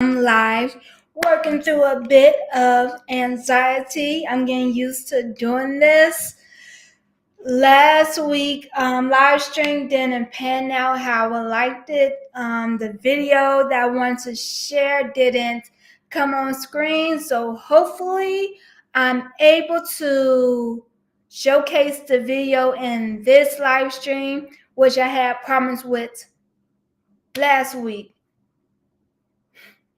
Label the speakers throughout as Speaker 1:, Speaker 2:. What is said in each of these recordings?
Speaker 1: I'm live, working through a bit of anxiety. I'm getting used to doing this. Last week, live stream didn't pan out how I liked it. The video that I wanted to share didn't come on screen, so hopefully, I'm able to showcase the video in this live stream, which I had problems with last week.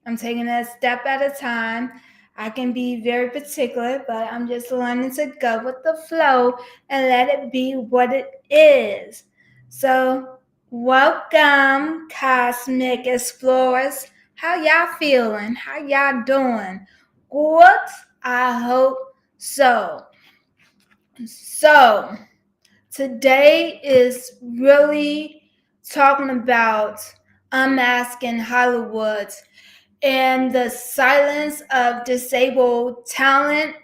Speaker 1: I'm taking it a step at a time. I can be very particular, but I'm just learning to go with the flow and let it be what it is. So, welcome, Cosmic Explorers. How y'all feeling? How y'all doing? Good? I hope so. So, today is really talking about unmasking Hollywood and the silence of disabled talent,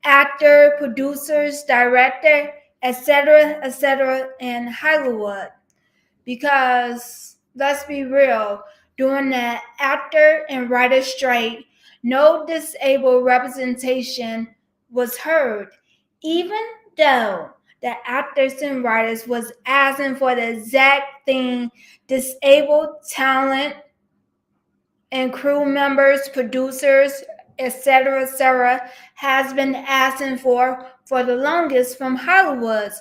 Speaker 1: actor, producers, director, etc., in Hollywood. Because let's be real, during the actor and writer strike, no disabled representation was heard, even though the actors and writers was asking for the exact thing disabled talent and crew members, producers, etc., has been asking for the longest from Hollywood.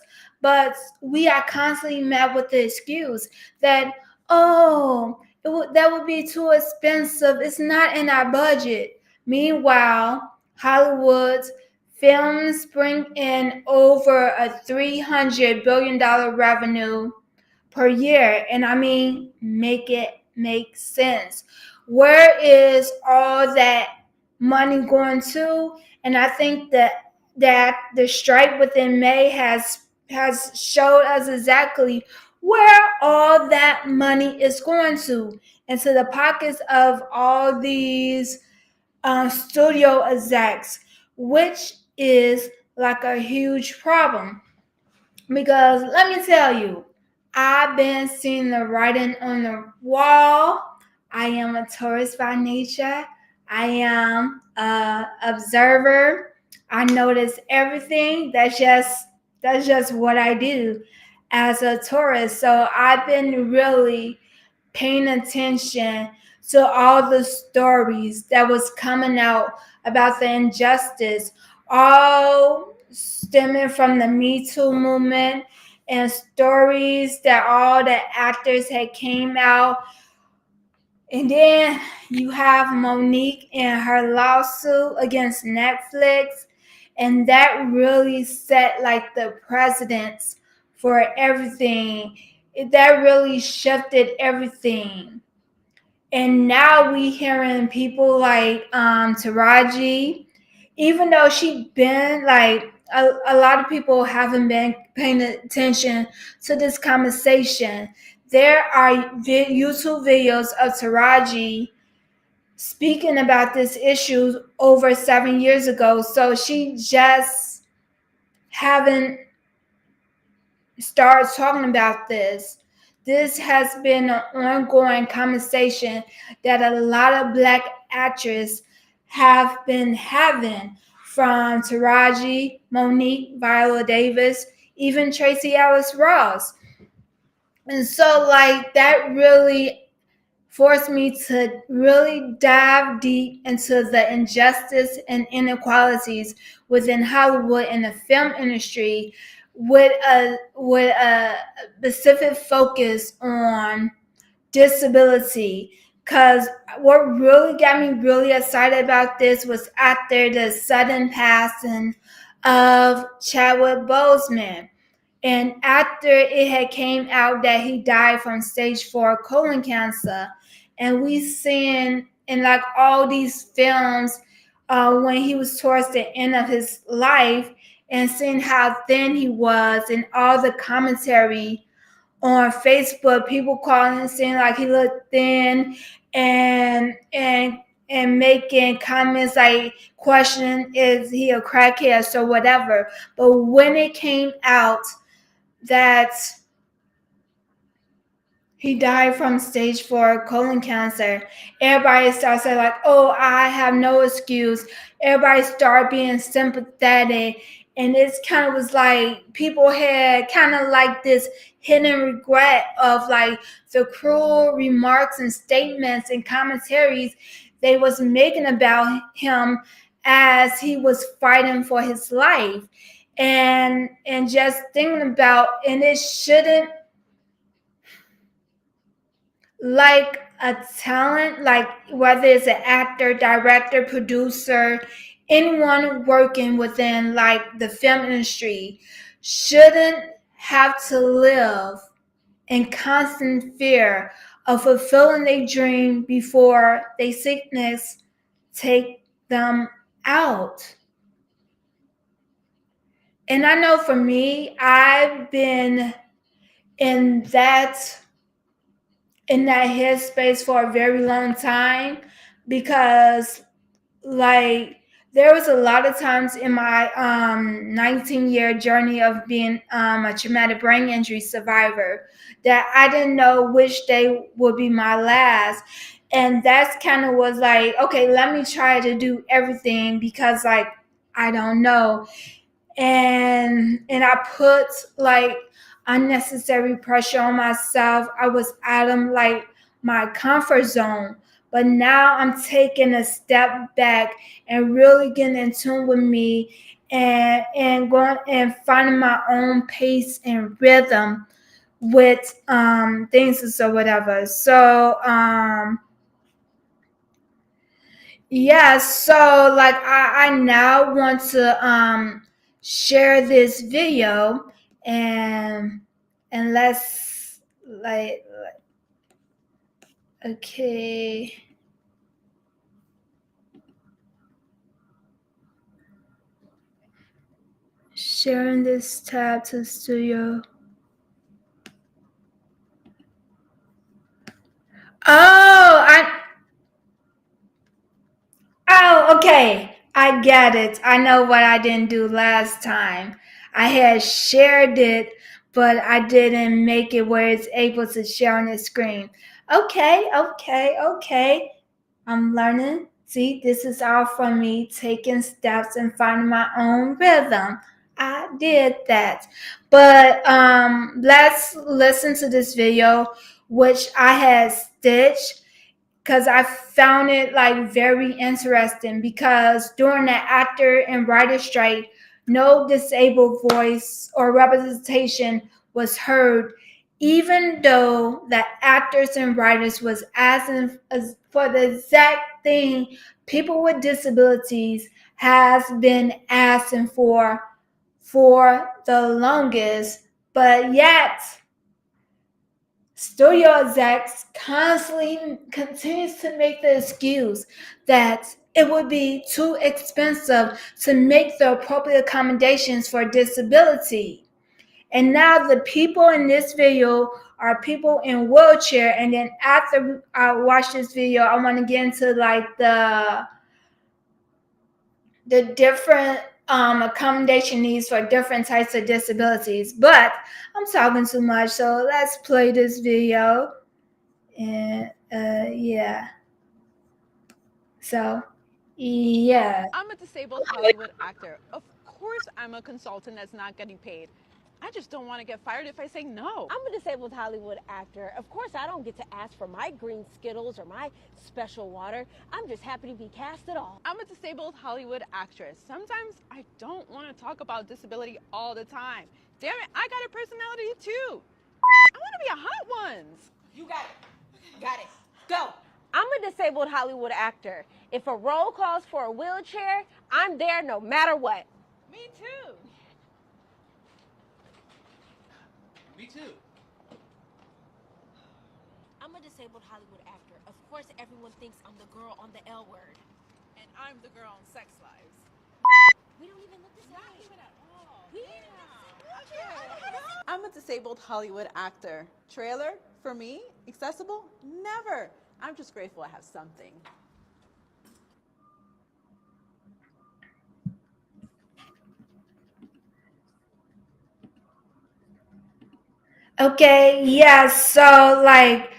Speaker 1: But we are constantly met with the excuse that, that would be too expensive. It's not in our budget. Meanwhile, Hollywood's films bring in over a $300 billion revenue per year. And I mean, make it make sense. Where is all that money going to? And I think that the strike within May has showed us exactly where all that money is going to, into the pockets of all these studio execs, which is like a huge problem. Because let me tell you, I've been seeing the writing on the wall. I am a tourist by nature. I am an observer. I notice everything. That's just what I do as a tourist. So I've been really paying attention to all the stories that was coming out about the injustice, all stemming from the Me Too movement, and stories that all the actors had came out. And then you have Monique and her lawsuit against Netflix, and that really set like the precedence for everything. That really shifted everything. And now we hearing people like Taraji, even though she been like a lot of people haven't been paying attention to this conversation. There are YouTube videos of Taraji speaking about this issue over 7 years ago. So she just haven't started talking about this. This has been an ongoing conversation that a lot of Black actors have been having, from Taraji, Monique, Viola Davis, even Tracy Ellis Ross. And so, like, that really forced me to really dive deep into the injustice and inequalities within Hollywood and the film industry, with a specific focus on disability. Because what really got me really excited about this was after the sudden passing of Chadwick Boseman. And after it had came out that he died from stage 4 colon cancer, and we seen in like all these films when he was towards the end of his life, and seeing how thin he was, and all the commentary on Facebook, people calling and saying like he looked thin, and making comments like questioning, is he a crackhead or whatever. But when it came out that he died from stage 4 colon cancer. Everybody started saying like, "Oh, I have no excuse." Everybody started being sympathetic, and it's kind of was like people had kind of like this hidden regret of like the cruel remarks and statements and commentaries they was making about him as he was fighting for his life, and just thinking about, and it shouldn't, like a talent, like whether it's an actor, director, producer, anyone working within like the film industry shouldn't have to live in constant fear of fulfilling their dream before their sickness take them out. And I know for me, I've been in that in that headspace for a very long time, because like there was a lot of times in my 19-year journey of being a traumatic brain injury survivor that I didn't know which day would be my last. And that's kind of was like, okay, let me try to do everything because like I don't know. And I put like unnecessary pressure on myself. I was out of like my comfort zone. But now I'm taking a step back and really getting in tune with me, and going and finding my own pace and rhythm with things or whatever. So yeah, so like I now want to share this video, and let's like, okay, sharing this tab to studio. Oh, okay. I get it. I know what I didn't do last time. I had shared it, but I didn't make it where it's able to share on the screen. Okay. I'm learning. See, this is all from me taking steps and finding my own rhythm. I did that. But let's listen to this video, which I had stitched because I found it like very interesting, because during the actor and writer strike, no disabled voice or representation was heard, even though the actors and writers was asking for the exact thing people with disabilities has been asking for the longest. But yet studio execs constantly continues to make the excuse that it would be too expensive to make the appropriate accommodations for disability. And now the people in this video are people in wheelchair. And then after I watch this video, I want to get into like the different accommodation needs for different types of disabilities. But I'm talking too much, so let's play this video. And yeah, so yeah.
Speaker 2: I'm a disabled Hollywood actor. Of course, I'm a consultant that's not getting paid. I just don't want to get fired if I say no.
Speaker 3: I'm a disabled Hollywood actor. Of course, I don't get to ask for my green Skittles or my special water. I'm just happy to be cast at all.
Speaker 2: I'm a disabled Hollywood actress. Sometimes I don't want to talk about disability all the time. Damn it, I got a personality too. I want to be a hot ones.
Speaker 3: You got it. Got it. Go. I'm a disabled Hollywood actor. If a role calls for a wheelchair, I'm there no matter what.
Speaker 2: Me too.
Speaker 4: Me too.
Speaker 3: I'm a disabled Hollywood actor. Of course, everyone thinks I'm the girl on the L word.
Speaker 2: And I'm the girl on Sex Lives.
Speaker 3: We don't even look the same.
Speaker 2: Not even at all.
Speaker 3: We
Speaker 2: I'm a disabled Hollywood actor. Trailer, for me, accessible? Never. I'm just grateful I have something.
Speaker 1: Okay, yeah, so like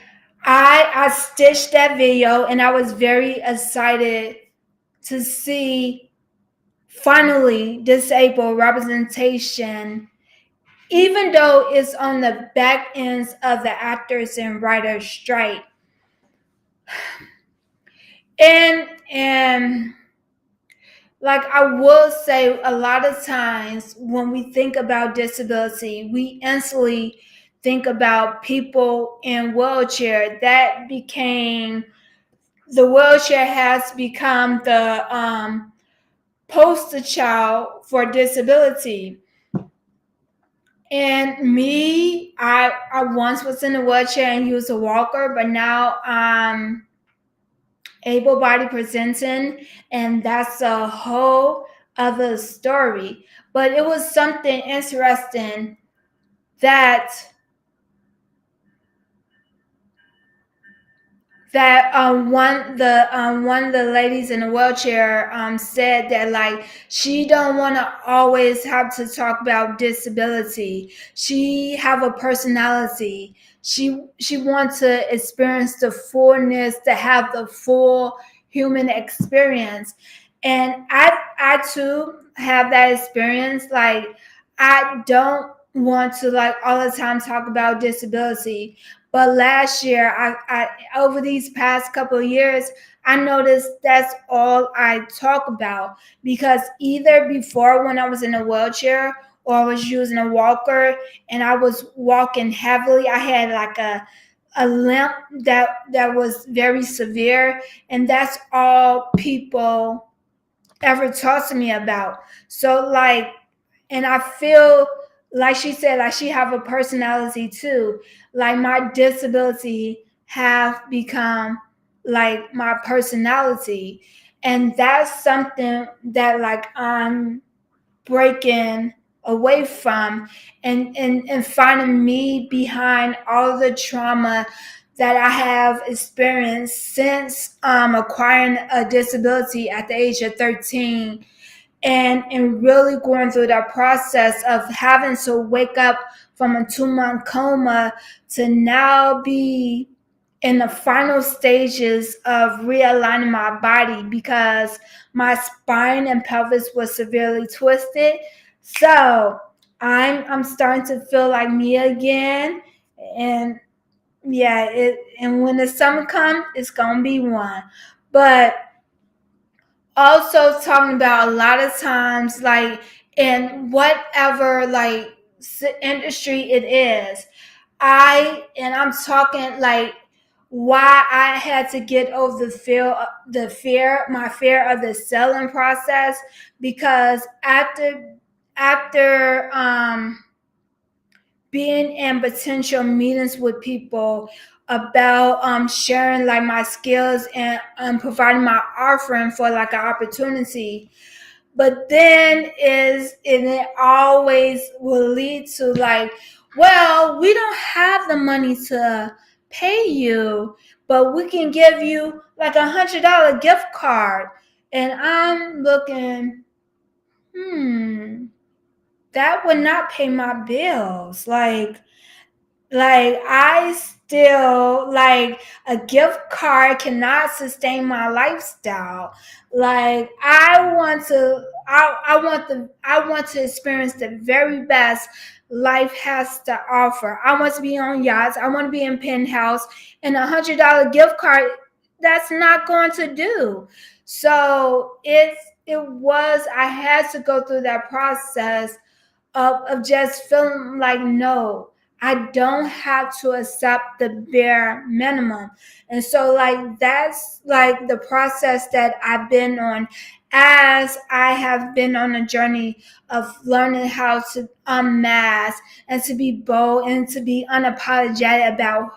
Speaker 1: I stitched that video and I was very excited to see finally disabled representation, even though it's on the back ends of the actors and writers strike. And like I will say, a lot of times when we think about disability, we instantly think about people in wheelchair. That became the wheelchair has become the poster child for disability. And me, I once was in a wheelchair and used a walker, but now I'm able body presenting, and that's a whole other story. But it was something interesting that one of the ladies in a wheelchair said that like she don't want to always have to talk about disability. She have a personality. She wants to experience the fullness, to have the full human experience. And I too have that experience. Like I don't want to like all the time talk about disability, but last year, I over these past couple of years, I noticed that's all I talk about, because either before when I was in a wheelchair or I was using a walker and I was walking heavily, I had like a limp that was very severe, and that's all people ever talk to me about. So like, and I feel like she said, like she have a personality too. Like my disability have become like my personality, and that's something that like I'm breaking away from, and finding me behind all the trauma that I have experienced since acquiring a disability at the age of 13, and really going through that process of having to wake up from a 2-month coma to now be in the final stages of realigning my body because my spine and pelvis was severely twisted. So I'm starting to feel like me again. And yeah, and when the summer comes, it's gonna be one. But also talking about a lot of times like in whatever like industry it is, I'm talking like why I had to get over my fear of the selling process, because after being in potential meetings with people about sharing like my skills and providing my offering for like an opportunity, but then it always will lead to like, well, we don't have the money to pay you, but we can give you like $100 gift card. And I'm looking, that would not pay my bills. Like I still like a gift card cannot sustain my lifestyle. Like I want to experience the very best life has to offer. I want to be on yachts. I want to be in penthouse, and $100 gift card, that's not going to do. So I had to go through that process of just feeling like, no, I don't have to accept the bare minimum. And so like that's like the process that I've been on, as I have been on a journey of learning how to unmask and to be bold and to be unapologetic about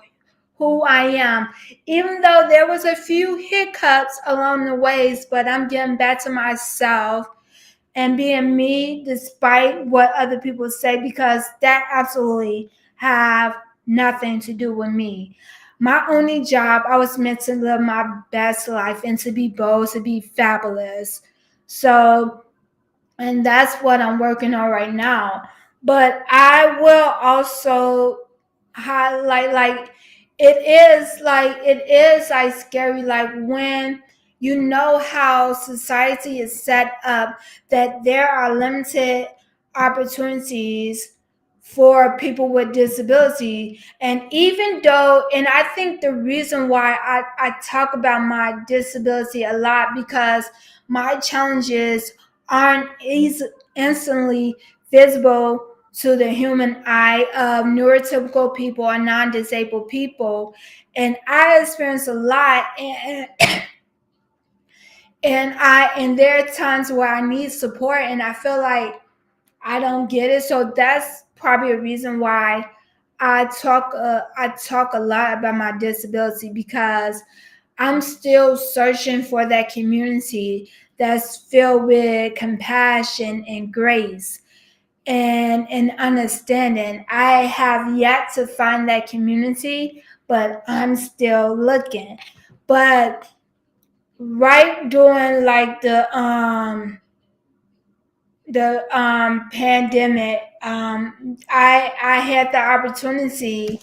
Speaker 1: who I am. Even though there was a few hiccups along the ways, but I'm getting back to myself and being me despite what other people say, because that absolutely have nothing to do with me. My only job, I was meant to live my best life and to be bold, to be fabulous. So, and that's what I'm working on right now. But I will also how like it is like scary, like when you know how society is set up, that there are limited opportunities for people with disability. And even though, and I think the reason why I talk about my disability a lot, because my challenges aren't instantly visible to the human eye of neurotypical people or non-disabled people. And I experience a lot, and there are times where I need support and I feel like I don't get it. So that's probably a reason why I talk a lot about my disability, because I'm still searching for that community that's filled with compassion and grace and understanding. I have yet to find that community, but I'm still looking. But right during like the pandemic, I had the opportunity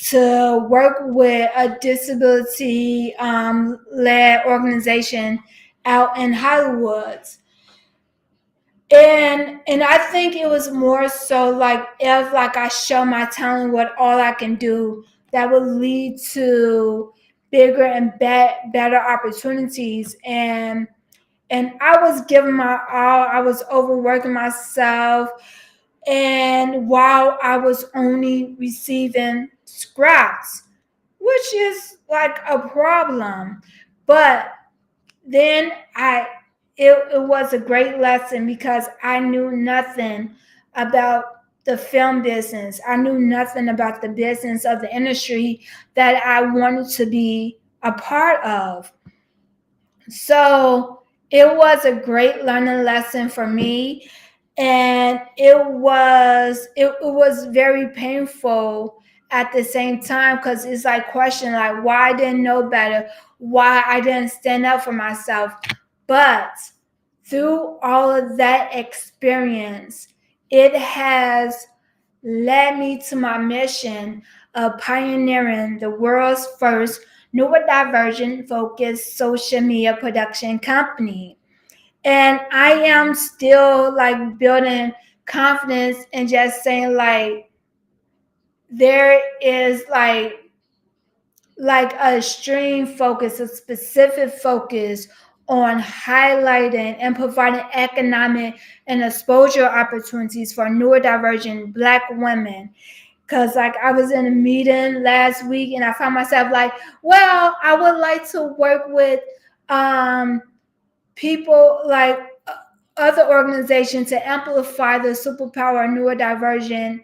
Speaker 1: to work with a disability led organization out in Hollywood. And I think it was more so like, if like I show my talent, what all I can do, that would lead to bigger and better opportunities. And I was giving my all. I was overworking myself, and while I was only receiving scraps, which is like a problem. But then it was a great lesson, because I knew nothing about the film business. I knew nothing about the business of the industry that I wanted to be a part of. So it was a great learning lesson for me, and it was very painful at the same time, because it's like question, like why I didn't know better, why I didn't stand up for myself. But through all of that experience, it has led me to my mission of pioneering the world's first neurodivergent focused social media production company. And I am still like building confidence and just saying like there is like a extreme focus, a specific focus on highlighting and providing economic and exposure opportunities for neurodivergent Black women. Cause like I was in a meeting last week and I found myself like, well, I would like to work with um, people like other organizations to amplify the superpower of neurodivergent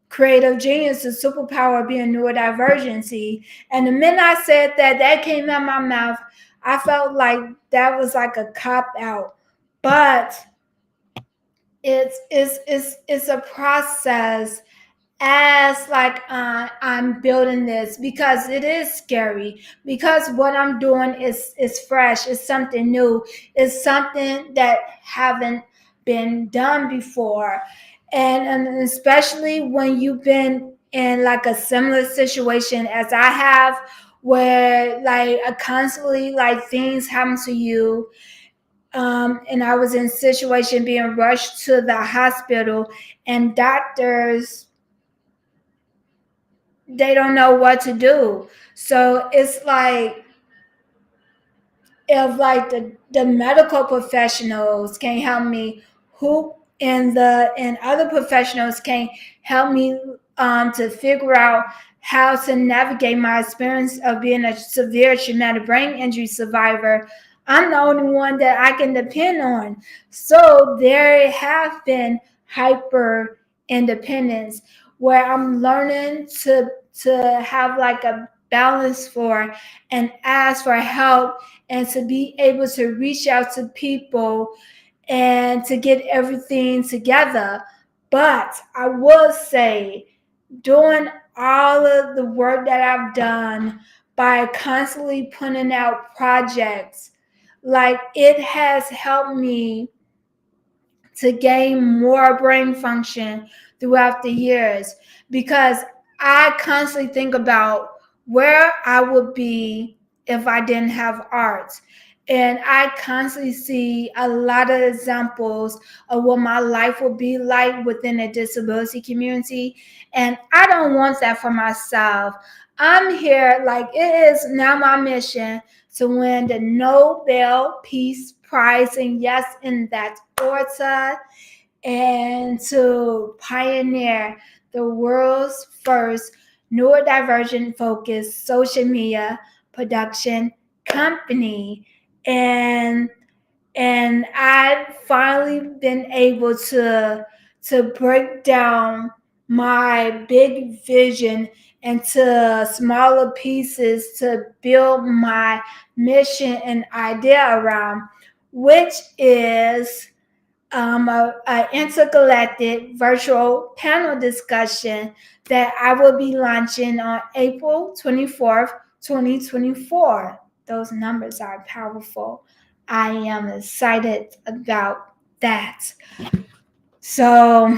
Speaker 1: creative genius, the superpower being neurodivergency. And the minute I said that, that came out my mouth, I felt like that was like a cop out. But it's a process, as like I'm building this, because it is scary, because what I'm doing is fresh, it's something new, it's something that haven't been done before. And especially when you've been in like a similar situation as I have, where like constantly like things happen to you, and I was in a situation being rushed to the hospital, and doctors, they don't know what to do. So it's like, if like the medical professionals can't help me, who and other professionals can't help me to figure out how to navigate my experience of being a severe traumatic brain injury survivor, I'm the only one that I can depend on. So there have been hyper independence, where I'm learning to have like a balance for and ask for help, and to be able to reach out to people and to get everything together. But I will say, doing all of the work that I've done by constantly putting out projects, like it has helped me to gain more brain function throughout the years, because I constantly think about where I would be if I didn't have art. And I constantly see a lot of examples of what my life would be like within the disability community. And I don't want that for myself. I'm here, like, it is now my mission to win the Nobel Peace Prize. And yes, in that order, and to pioneer the world's first neurodivergent focused social media production company. And I've finally been able to break down my big vision into smaller pieces to build my mission and idea around, which is an intergalactic virtual panel discussion that I will be launching on April 24th, 2024. Those numbers are powerful. I am excited about that. So,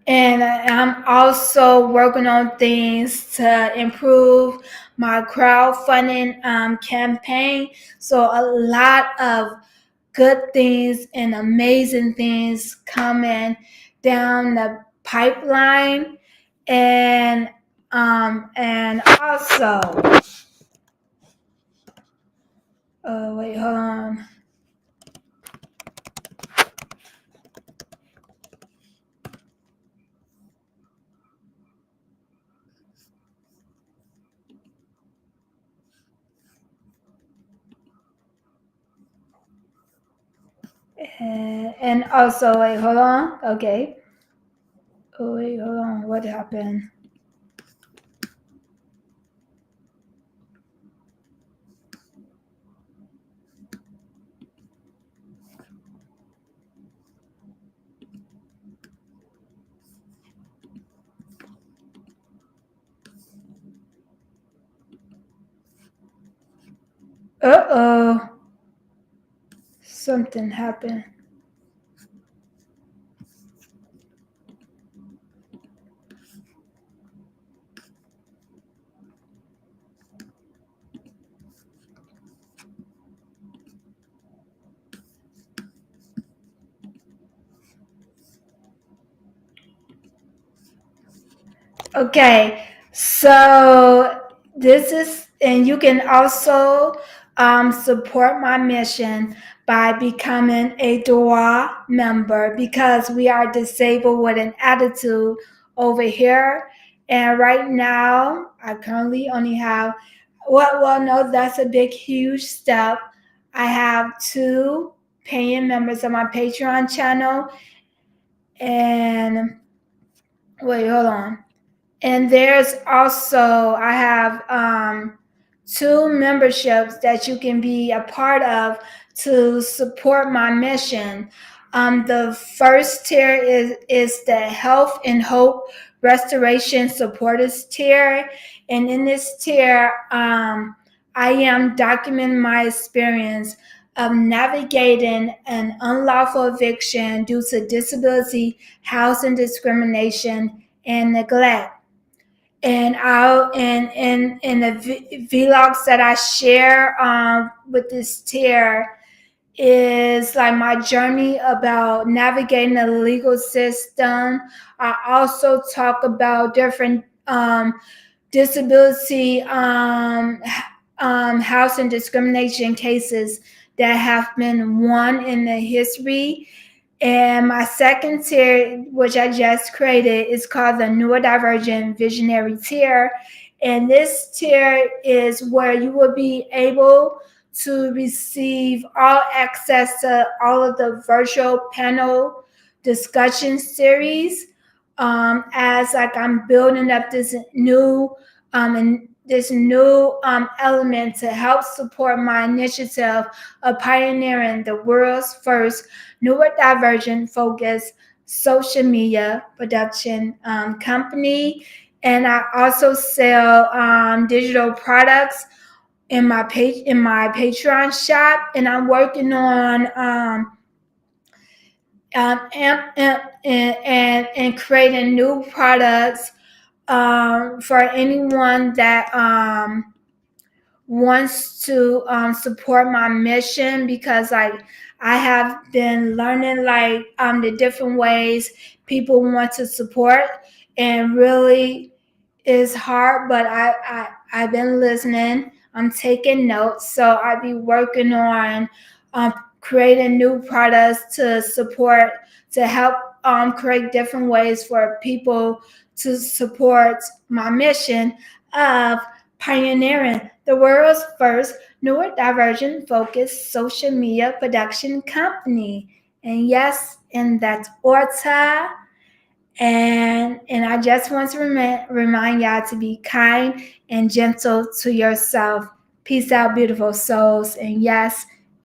Speaker 1: and I'm also working on things to improve my crowdfunding campaign. So, a lot of good things and amazing things coming down the pipeline. And also, wait, hold on. And also, wait, hold on. Okay. Oh, wait, hold on. What happened? Uh-oh. Something happened. Okay, so this is, and you can also support my mission by becoming a DOA member, because we are disabled with an attitude over here. And right now, I currently only have, well, no, that's a big, huge step. I have 2 paying members of my Patreon channel. And wait, hold on. And there's also, I have 2 memberships that you can be a part of to support my mission. The first tier is the Health and Hope Restoration Supporters tier. And in this tier, I am documenting my experience of navigating an unlawful eviction due to disability, housing discrimination, and neglect. And I'll in the vlogs that I share with this tier is like my journey about navigating the legal system. I also talk about different disability housing discrimination cases that have been won in the history. And my second tier, which I just created, is called the Neurodivergent Visionary tier. And this tier is where you will be able to receive all access to all of the virtual panel discussion series, as like I'm building up this new element to help support my initiative of pioneering the world's first neurodivergent focused social media production company. And I also sell digital products in my Patreon shop, and I'm working on and creating new products for anyone that wants to support my mission, because I have been learning the different ways people want to support, and really is hard, but I've been listening. I'm taking notes, so I'll be working on um, creating new products to support, to help create different ways for people to support my mission of pioneering the world's first neurodivergent focused social media production company. And yes, and that's Orta. And I just want to remind y'all to be kind and gentle to yourself. Peace out, beautiful souls. And yes,